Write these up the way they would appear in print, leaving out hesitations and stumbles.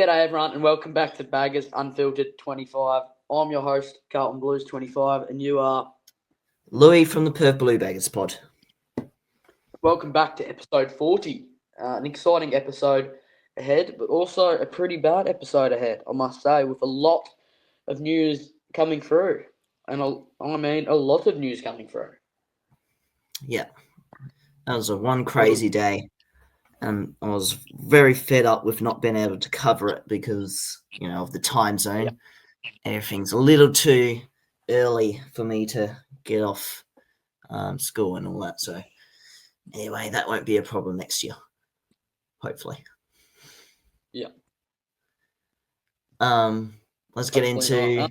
G'day everyone and welcome back to Baggers Unfiltered 25. I'm your host, Carlton Blues 25, and you are... Louis from the Perth Blue Baggers pod. Welcome back to episode 40. An exciting episode ahead, but also a pretty bad episode ahead, I must say, with a lot of news coming through. And a lot of news coming through. Yeah, that was one crazy day. And I was very fed up with not being able to cover it because, of the time zone. Yeah. Everything's a little too early for me to get off school and all that. So anyway, that won't be a problem next year, hopefully. Yeah. Let's get into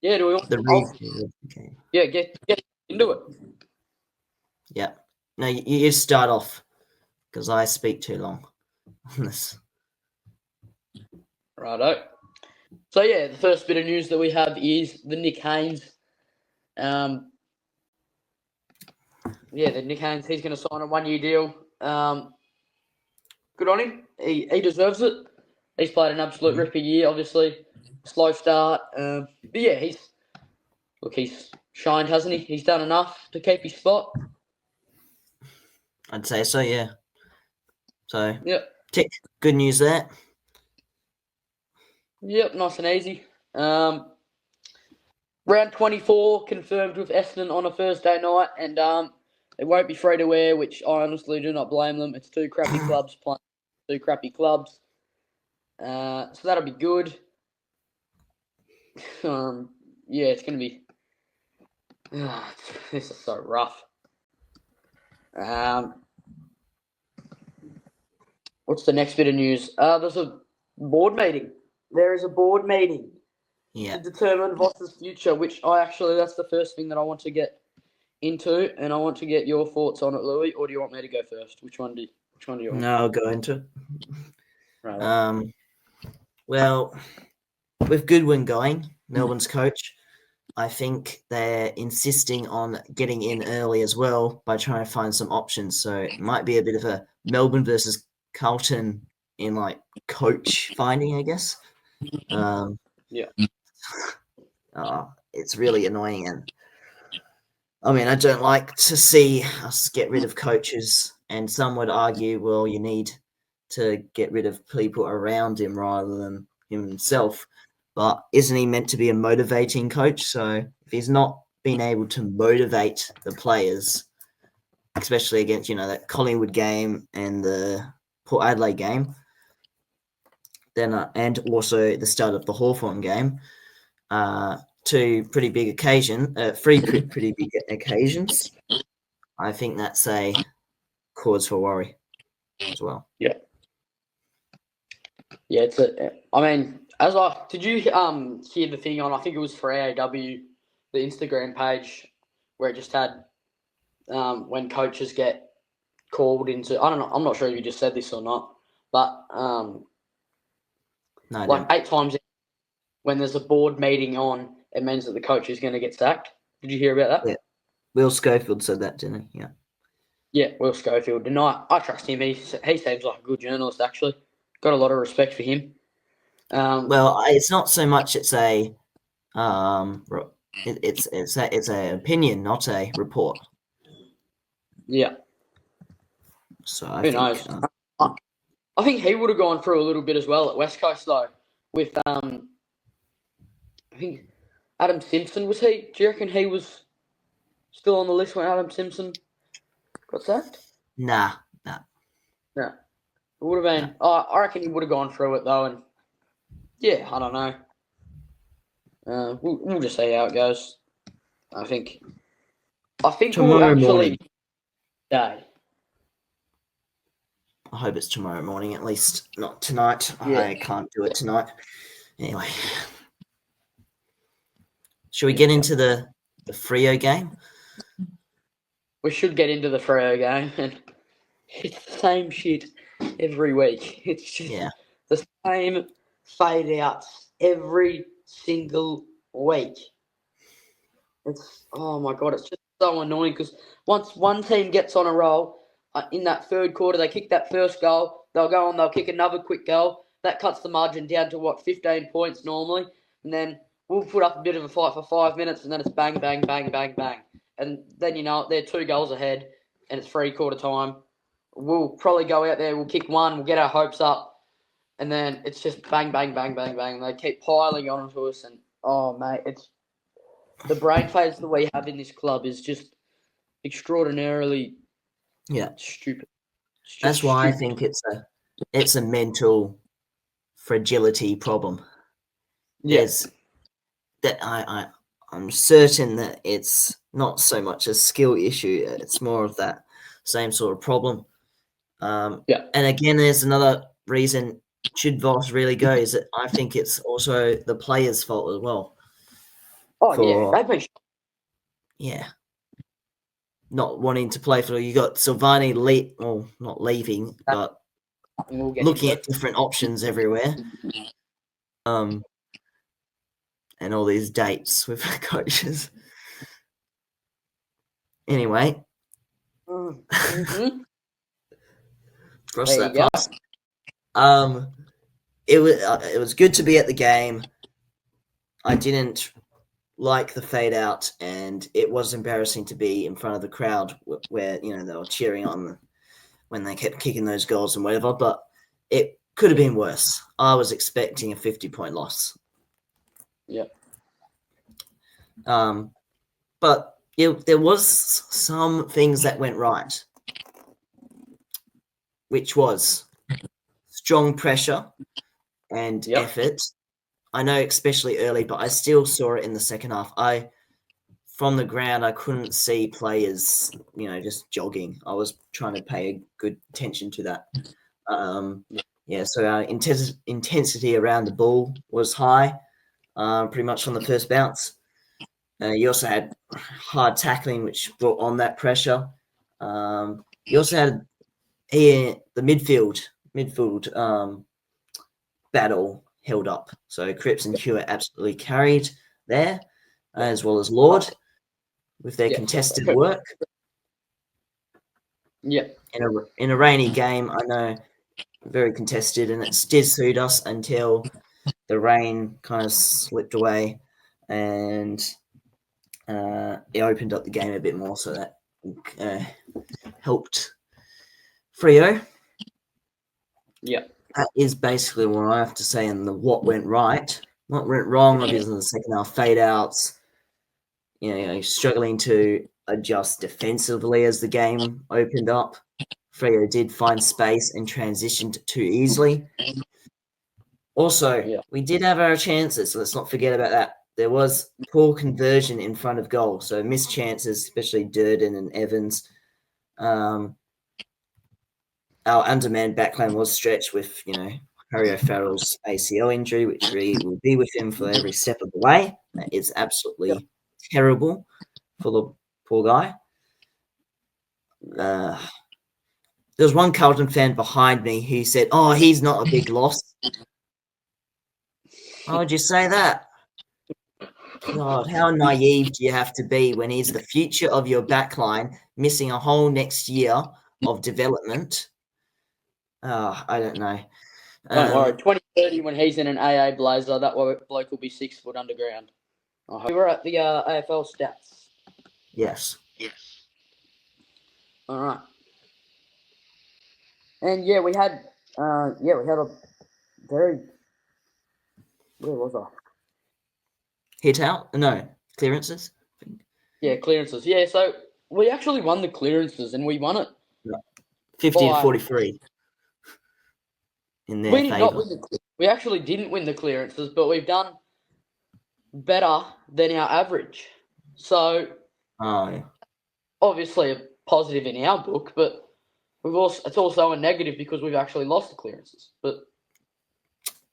the review. Okay. Yeah, get into it. Yeah. No, you start off because I speak too long on this. Righto. So, the first bit of news that we have is the Nick Haynes. The Nick Haynes, he's going to sign a 1-year deal. Good on him. He deserves it. He's played an absolute ripper year, obviously. Slow start. But he's shined, hasn't he? He's done enough to keep his spot. I'd say so, yeah. So, tick. Good news there. Yep, nice and easy. Round 24 confirmed with Essendon on a Thursday night, and it won't be free to wear, which I honestly do not blame them. It's two crappy clubs playing two crappy clubs. So that'll be good. It's going to be... this is so rough. What's the next bit of news? There's a board meeting. There is a board meeting to determine Voss's future, which that's the first thing that I want to get into, and I want to get your thoughts on it, Louis, or do you want me to go first? Which one do you want? No, I'll go into it. Right. Well, with Goodwin going, Melbourne's coach, I think they're insisting on getting in early as well by trying to find some options. So it might be a bit of a Melbourne versus Carlton in coach finding, I guess. It's really annoying, and I don't like to see us get rid of coaches, and some would argue, well, you need to get rid of people around him rather than himself. But isn't he meant to be a motivating coach? So if he's not been able to motivate the players, especially against, that Collingwood game and the Port Adelaide game, then and also the start of the Hawthorn game, three pretty big occasions, I think that's a cause for worry as well. Yeah. Yeah, did you hear the thing on, I think it was for AAW, the Instagram page, where it just had when coaches get called into, I don't know, I'm not sure if you just said this or not, but no, 8 times when there's a board meeting on, it means that the coach is going to get sacked. Did you hear about that? Yeah. Will Schofield said that, didn't he? Yeah. Yeah, Will Schofield. And I trust him. He seems like a good journalist, actually. Got a lot of respect for him. Well, it's not so much. It's a it's a opinion, not a report. Yeah. So who knows? I think he would have gone through a little bit as well at West Coast, though. With I think Adam Simpson, was he? Do you reckon he was still on the list when Adam Simpson got sacked? Nah. It would have been. I reckon he would have gone through it though, and I don't know. We'll just see how it goes. I think tomorrow morning. Day. I hope it's tomorrow morning, at least not tonight. Yeah. I can't do it tonight. Anyway, should we get into the Freo game? We should get into the Freo game, and it's the same shit every week. It's just the same fade outs every single week. It's, oh my God, it's just so annoying because once one team gets on a roll, in that third quarter, they kick that first goal, they'll go on, they'll kick another quick goal, that cuts the margin down to 15 points normally, and then we'll put up a bit of a fight for 5 minutes, and then it's bang, bang, bang, bang, bang, and then they're 2 goals ahead, and it's 3/4 time. We'll probably go out there, we'll kick one, we'll get our hopes up, and then it's just bang, bang, bang, bang, bang. They keep piling onto us, and oh mate, it's the brain phase that we have in this club is just extraordinarily stupid. That's why I think it's a mental fragility problem. Yes, that I'm certain that it's not so much a skill issue; it's more of that same sort of problem. And again, there's another reason should Voss really go is that I think it's also the players' fault as well. Not wanting to play for you got Silvani not leaving, but looking at different options everywhere. And all these dates with coaches. Anyway. Cross that pass. It was good to be at the game. I didn't like the fade out, and it was embarrassing to be in front of the crowd where they were cheering on when they kept kicking those goals and whatever, but it could have been worse. I was expecting a 50-point loss. But there was some things that went right, which was strong pressure and effort. I know, especially early, but I still saw it in the second half. From the ground, I couldn't see players, just jogging. I was trying to pay good attention to that. So our intensity around the ball was high, pretty much on the first bounce. You also had hard tackling, which brought on that pressure. You also had the midfield battle held up. So Cripps and Hewitt absolutely carried there, as well as Lord with their contested work. In a rainy game, I know, very contested, and it did suit us until the rain kind of slipped away, and it opened up the game a bit more, so that helped Freo. That is basically what I have to say in the what went right. What went wrong, obviously, in the second half, fade outs, struggling to adjust defensively as the game opened up. Freo did find space and transitioned too easily. Also, we did have our chances, so let's not forget about that. There was poor conversion in front of goal, so missed chances, especially Durden and Evans. Our undermanned backline was stretched with, Harry O'Farrell's ACL injury, which will be with him for every step of the way. That is absolutely terrible for the poor guy. There was one Carlton fan behind me who said, "Oh, he's not a big loss." Why would you say that? God, how naive do you have to be when he's the future of your backline, missing a whole next year of development? I don't know. Don't worry, 2030 when he's in an AA blazer, that bloke will be 6 foot underground. We were at the AFL stats. Yes. All right. And we had a very, where was I? Hit out? No, clearances. Yeah, clearances. Yeah, so we actually won the clearances, and we won it 50-43 in their favour. We actually didn't win the clearances, but we've done better than our average. So, obviously a positive in our book, but it's also a negative because we've actually lost the clearances. But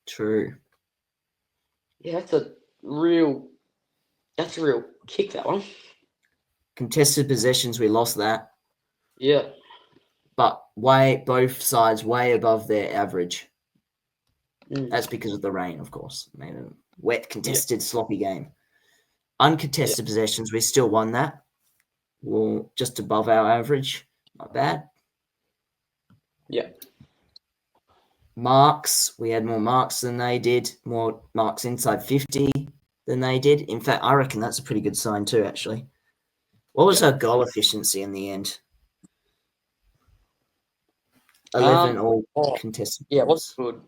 true. Yeah, that's a real kick, that one. Contested possessions, we lost that. Yeah. But both sides way above their average. That's because of the rain, of course. Made a wet, contested, sloppy game. Uncontested possessions, we still won that. Well, just above our average. Not bad. Yeah. marks. We had more marks than they did, more marks inside 50 than they did. In fact, I reckon that's a pretty good sign too, actually. What was our goal efficiency in the end? 11 all contested. Yeah, it was good.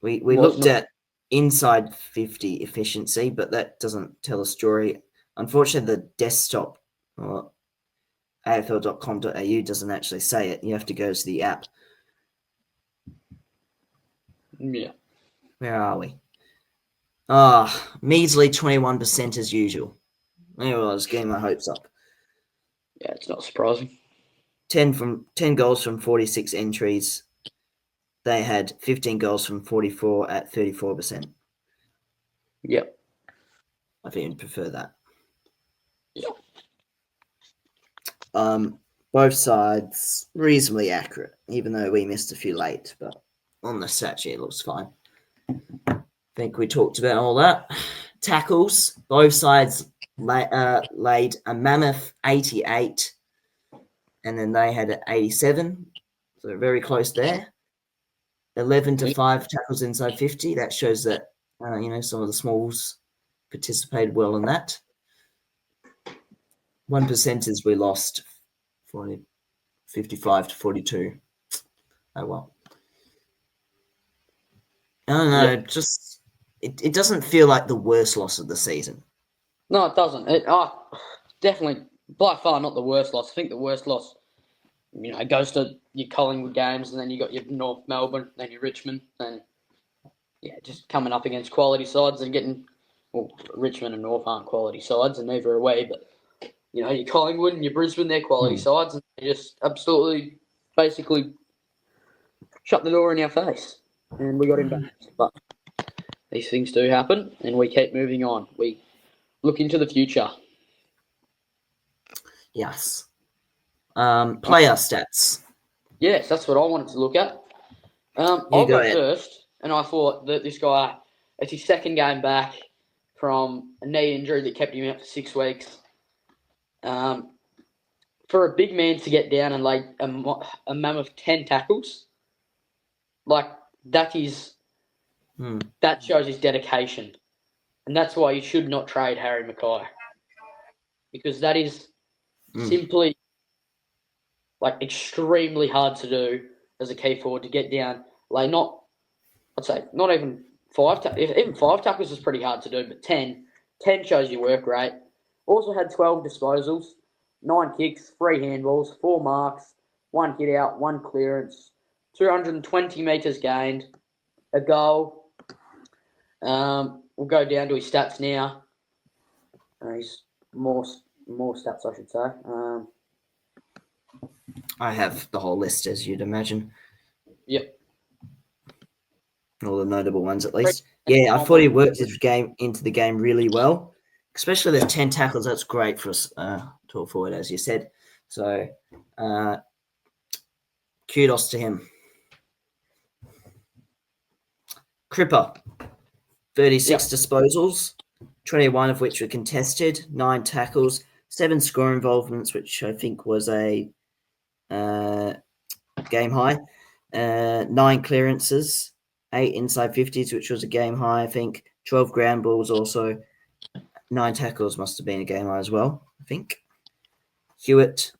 We looked at inside 50 efficiency, but that doesn't tell a story. Unfortunately, the desktop or afl.com.au doesn't actually say it. You have to go to the app. Yeah. Where are we? Measly 21% as usual. Anyway, I was getting my hopes up. Yeah, it's not surprising. 10 goals from 46 entries. They had 15 goals from 44 at 34%. Yep. I think I'd prefer that. Yep. Both sides reasonably accurate, even though we missed a few late, but on the stat sheet it looks fine. I think we talked about all that. Tackles, both sides laid a mammoth 88, and then they had an 87, so very close there. 11 to 5 tackles inside 50. That shows that some of the smalls participated well in that. 1%ers we lost 55 to 42. Oh well. I don't know. Yep. Just it doesn't feel like the worst loss of the season. No, it doesn't. Definitely by far not the worst loss. I think the worst loss, goes to your Collingwood games, and then you got your North Melbourne, then your Richmond, and just coming up against quality sides and getting. Well, Richmond and North aren't quality sides, and neither are we. But your Collingwood and your Brisbane, they're quality sides, and they just absolutely, basically, shut the door in our face, and we got embarrassed. But these things do happen, and we keep moving on. We look into the future. Yes. Player stats. Yes, that's what I wanted to look at. I'll go first, and I thought that this guy, it's his second game back from a knee injury that kept him out for 6 weeks. For a big man to get down and lay a mammoth 10 tackles, that shows his dedication. And that's why you should not trade Harry McKay. Because that is simply extremely hard to do as a key forward to get down. Not even 5 even 5 tackles is pretty hard to do, but 10 shows your work rate. Also had 12 disposals, 9 kicks, 3 handballs, 4 marks, 1 hit out, 1 clearance, 220 metres gained, a goal. We'll go down to his stats now. He's more stats, I should say. I have the whole list, as you'd imagine. Yep. All the notable ones, at least. Yeah, I thought he worked his game into the game really well, especially the 10 tackles. That's great for us to forward, as you said. So, kudos to him. Cripper, 36 disposals, 21 of which were contested, 9 tackles, 7 score involvements, which I think was a game high, 9 clearances, 8 inside 50s, which was a game high, I think, 12 ground balls also, 9 tackles must have been a game high as well, I think. Hewitt,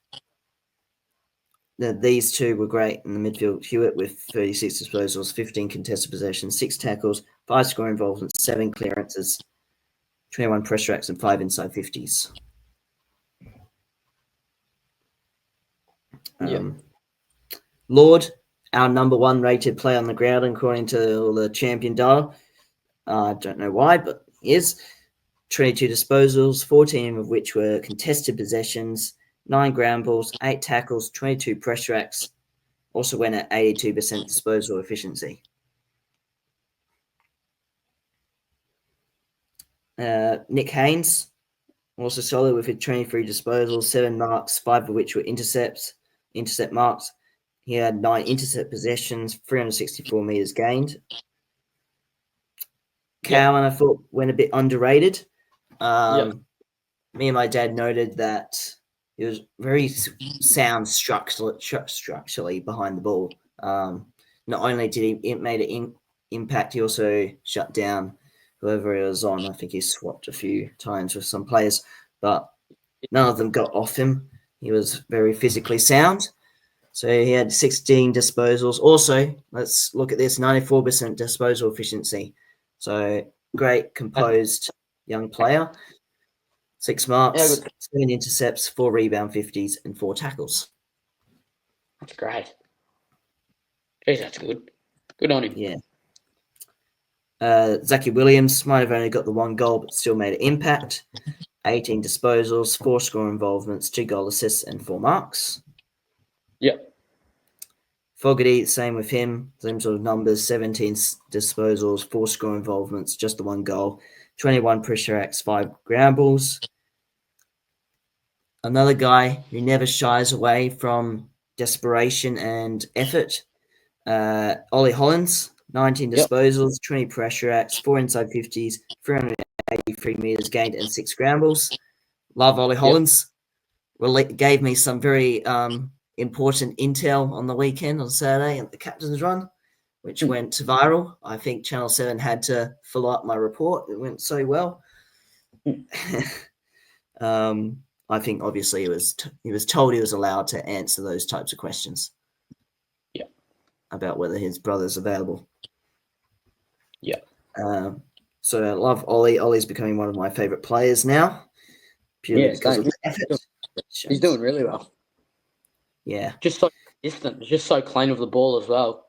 these two were great in the midfield. Hewitt with 36 disposals, 15 contested possessions, 6 tackles, 5 score involvements, 7 clearances, 21 pressure acts, and 5 inside 50s. Lord, our number 1 rated player on the ground, according to all the champion data. I don't know why, but he is. 22 disposals, 14 of which were contested possessions, 9 ground balls, 8 tackles, 22 pressure acts. Also went at 82% disposal efficiency. Nick Haynes, also solid with 23 disposals, 7 marks, 5 of which were intercept marks. He had 9 intercept possessions, 364 metres gained. Cowan, I thought, went a bit underrated. Me and my dad noted that he was very sound structurally behind the ball. Not only did he made an impact, he also shut down whoever he was on. I think he swapped a few times with some players, but none of them got off him. He was very physically sound. So he had 16 disposals. Also, let's look at this, 94% disposal efficiency. So great, composed young player. 6 marks, 7 intercepts, 4 rebound 50s, and 4 tackles. That's great. Jeez, that's good. Good on him. Yeah. Zachy Williams might have only got the 1 goal, but still made an impact. 18 disposals, 4 score involvements, 2 goal assists, and 4 marks. Yep. Fogarty, same with him, same sort of numbers, 17 disposals, 4 score involvements, just the 1 goal, 21 pressure acts, 5 ground balls. Another guy who never shies away from desperation and effort, Ollie Hollins, 19 disposals, 20 pressure acts, 4 inside 50s, 383 metres gained, and 6 ground balls. Love Ollie Hollins. Well, gave me some very important intel on the weekend on Saturday at the captain's run, which went viral. I think Channel 7 had to follow up my report. It went so well. I think obviously he was told he was allowed to answer those types of questions. Yeah. About whether his brother's available. Yeah. So I love Ollie. Ollie's becoming one of my favourite players now. Purely because of the effort. He's doing really well. Yeah. Just so distant, just so clean with the ball as well.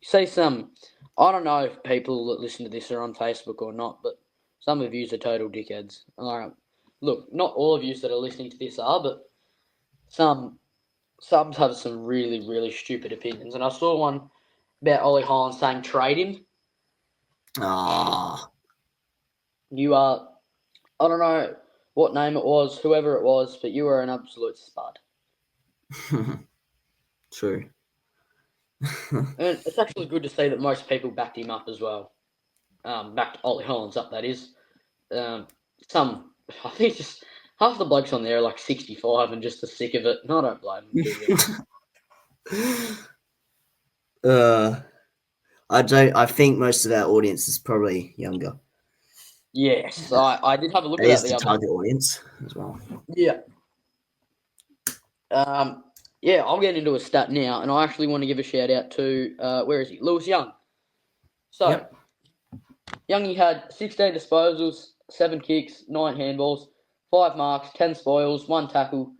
You see some, I don't know if people that listen to this are on Facebook or not, but some of you are total dickheads. All right. Look, not all of you that are listening to this are, but some have some really, really stupid opinions. And I saw one about Ollie Hollins saying trade him. You are, I don't know what name it was, whoever it was, but you were an absolute spud. True. And it's actually good to see that most people backed him up as well. Backed Ollie Hollins up, that is. I think just half the blokes on there are like 65 and just the sick of it. And I don't blame them. I think most of our audience is probably younger. Yes, I did have a look at that the target audience as well. Yeah. I'll get into a stat now, and I actually want to give a shout out to where is he? Lewis Young. So, Youngie had 16 disposals, 7 kicks, 9 handballs, 5 marks, 10 spoils, 1 tackle,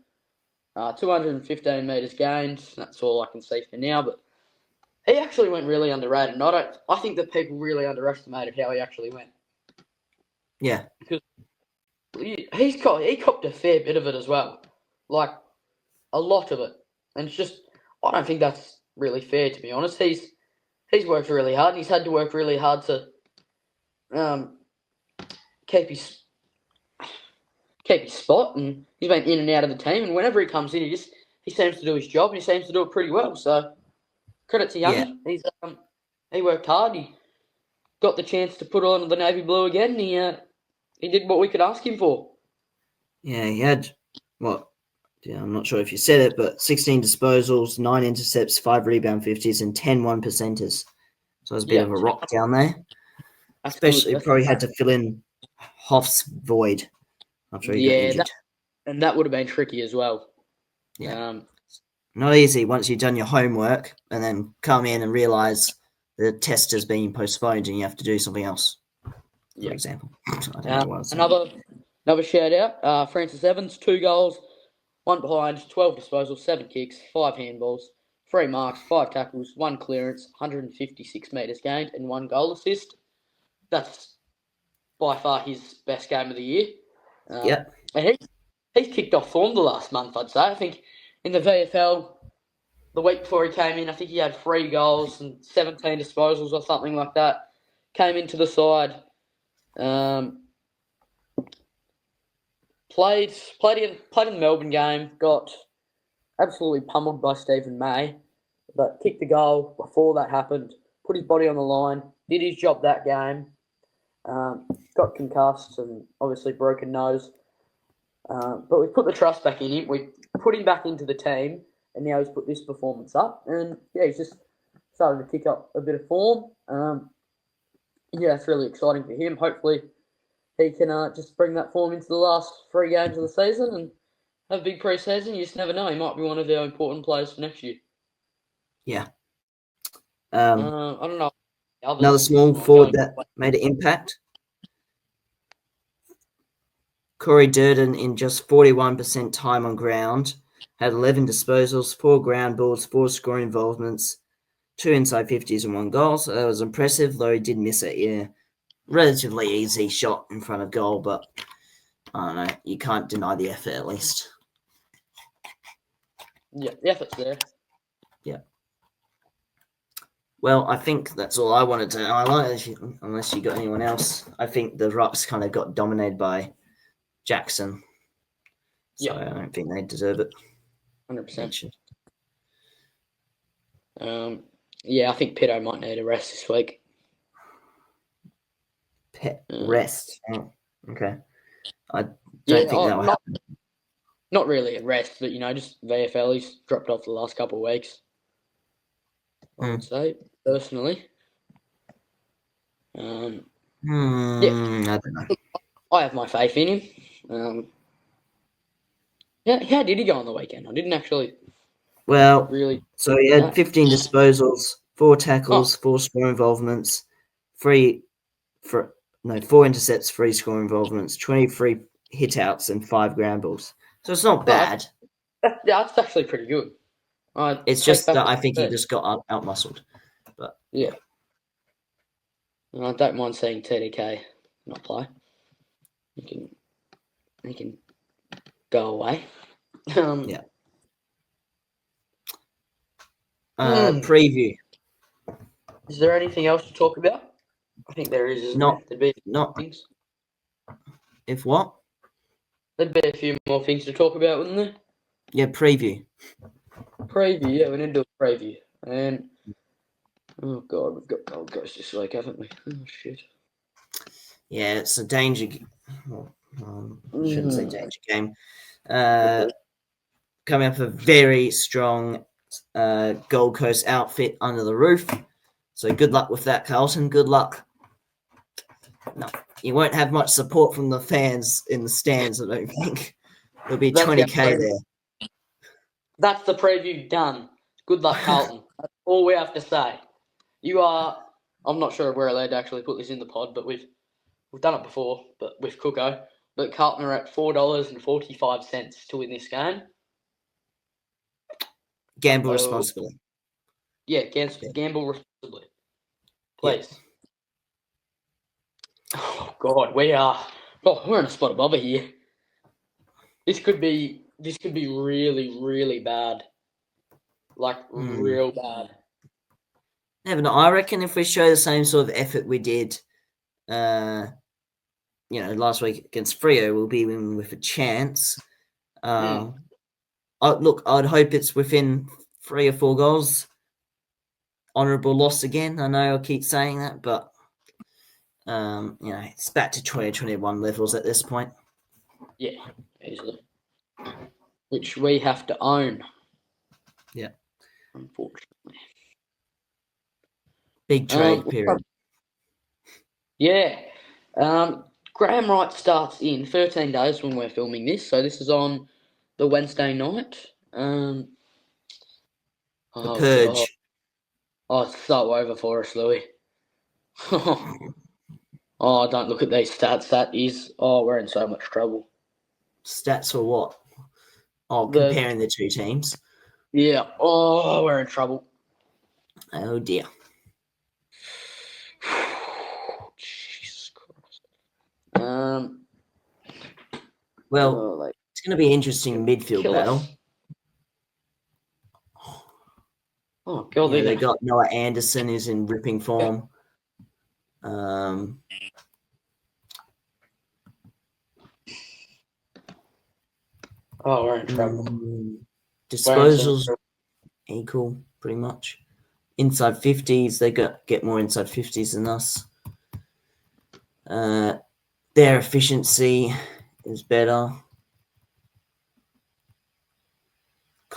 215 metres gained. That's all I can see for now, but he actually went really underrated. And I think that people really underestimated how he actually went. Yeah. Because he copped a fair bit of it as well. Like, a lot of it. And it's just, I don't think that's really fair, to be honest. He's worked really hard, and he's had to work really hard to keep his spot, and he's been in and out of the team, and whenever he comes in, he seems to do his job, and he seems to do it pretty well. So credit to Youngie. Yeah. He worked hard. He got the chance to put on the navy blue again. And he did what we could ask him for. Yeah, he had I'm not sure if you said it, but 16 disposals, 9 intercepts, 5 rebound 50s, and 10 1%ers. So it was a bit of a rock down there. Especially, probably had to fill in Hoff's void after he got injured. And that would have been tricky as well. Yeah. Not easy once you've done your homework and then come in and realise the test has been postponed and you have to do something else, for example. I don't know what another shout out, Francis Evans, 2 goals, 1 behind, 12 disposals, 7 kicks, 5 handballs, 3 marks, 5 tackles, 1 clearance, 156 metres gained, and 1 goal assist. That's by far his best game of the year. And he's kicked off form the last month, I'd say. I think in the VFL, the week before he came in, I think he had 3 goals and 17 disposals or something like that. Came into the side. Played in the Melbourne game, got absolutely pummeled by Stephen May, but kicked the goal before that happened, put his body on the line, did his job that game, got concussed and obviously broken nose. But we put the trust back in him. We put him back into the team, and now he's put this performance up. And yeah, he's just started to kick up a bit of form. Yeah, it's really exciting for him. Hopefully, he can just bring that form into the last 3 games of the season and have a big pre-season. You just never know. He might be one of our important players for next year. Yeah. I don't know. Another small forward that made an impact. Corey Durden, in just 41% time on ground, had 11 disposals, 4 ground balls, 4 scoring involvements, 2 inside 50s and 1 goal. So that was impressive, though he did miss a relatively easy shot in front of goal, but I don't know, you can't deny the effort at least. Yeah, the effort's there. Yeah. Well, I think that's all I wanted to highlight, unless you got anyone else. I think the Rucks kind of got dominated by Jackson. So I don't think they deserve it. 100%. Yeah, I think Pitto might need a rest this week. Rest? Oh, okay. I don't think that will happen. Not really a rest, but, just VFL. He's dropped off the last couple of weeks, I would say, personally. I don't know. I have my faith in him. How did he go on the weekend? I didn't actually. Well, really. So he had 15 disposals, 4 tackles, 4 score involvements, 4 intercepts, 3 score involvements, 23 hit outs, and 5 ground balls. So it's not bad. Yeah, that's actually pretty good. It's just that I think he just got out muscled. But yeah. I don't mind seeing TDK not play. He can go away. Yeah. Preview. Is there anything else to talk about? I think there is. There'd be things. If what? There'd be a few more things to talk about, wouldn't there? Yeah, preview. Preview, yeah, we need to do a preview. And oh god, we've got Gold Coast this week, haven't we? Oh shit. Yeah, it's a danger. Shouldn't say danger game. Coming up a very strong Gold Coast outfit under the roof. So good luck with that, Carlton. Good luck. No, you won't have much support from the fans in the stands, I don't think. There'll be 20k there. That's the preview done. Good luck, Carlton. That's all we have to say. I'm not sure if we're allowed to actually put this in the pod, but we've done it before, but with Cooko. But Carlton are at $4.45 to win this game. Gamble responsibly. Yeah, gamble responsibly. Please. Yeah. Oh God, we're in a spot above it here. This could be really, really bad. Like real bad. Never know. I reckon if we show the same sort of effort we did last week against Freo, we'll be in with a chance. I'd hope it's within 3 or 4 goals. Honourable loss again. I know I keep saying that, but it's back to 2021 levels at this point. Yeah, easily. Which we have to own. Yeah. Unfortunately. Big trade period. Yeah. Graham Wright starts in 13 days when we're filming this, so this is on the Wednesday night. The Purge. It's so over for us, Louis. Don't look at these stats. We're in so much trouble. Stats for what? Comparing the 2 teams. Yeah. We're in trouble. Oh dear. Jesus Christ. It's going to be an interesting midfield battle. Oh God! They got Noah Anderson, who's in ripping form. We're in trouble. Disposals equal, pretty much. Inside 50s, they get more inside 50s than us. Their efficiency is better.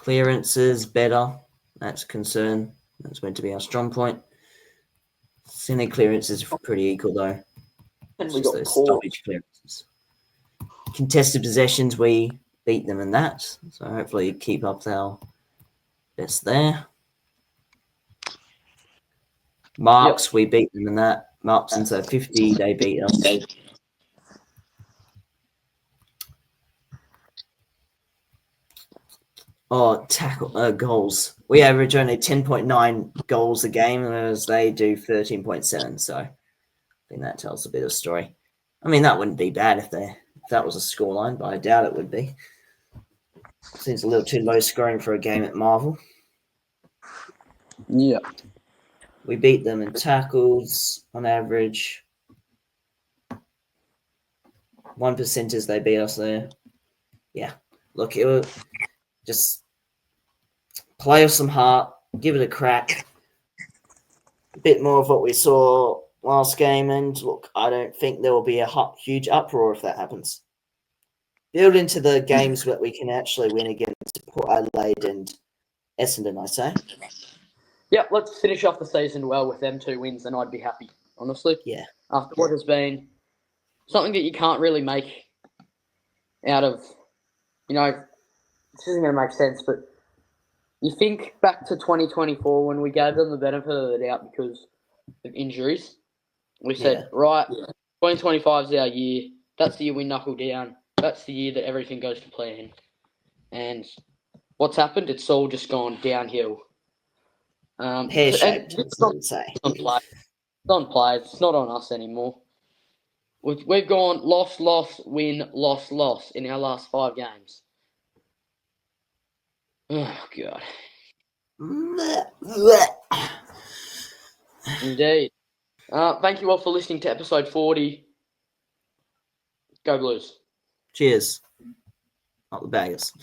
Clearances better. That's a concern. That's meant to be our strong point. Centre clearance is pretty equal though. And it's we just got those Port. stoppage clearances. Contested possessions, we beat them in that. So hopefully keep up our best there. Marks, we beat them in that. Marks into 50, they beat us. Oh, tackle goals. We average only 10.9 goals a game, whereas they do 13.7. So I think that tells a bit of story. I mean, that wouldn't be bad if that was a scoreline, but I doubt it would be. Seems a little too low scoring for a game at Marvel. Yeah. We beat them in tackles on average. 1% they beat us there. Yeah. Look, it was just play with some heart, give it a crack. A bit more of what we saw last game, and look, I don't think there will be a huge uproar if that happens. Build into the games that we can actually win against Port Adelaide and Essendon, I say. Yeah, let's finish off the season well with them 2 wins, and I'd be happy, honestly. Yeah. After what has been something that you can't really make out of, this isn't going to make sense, but you think back to 2024 when we gave them the benefit of the doubt because of injuries. We said, right, 2025 is our year. That's the year we knuckle down. That's the year that everything goes to plan. And what's happened? It's all just gone downhill. Pear-shaped, it's not say. It's on players. It's not on us anymore. We've gone loss, win, loss in our last 5 games. Oh, God. Indeed. Thank you all for listening to episode 40. Go Blues. Cheers. Not the Baggers.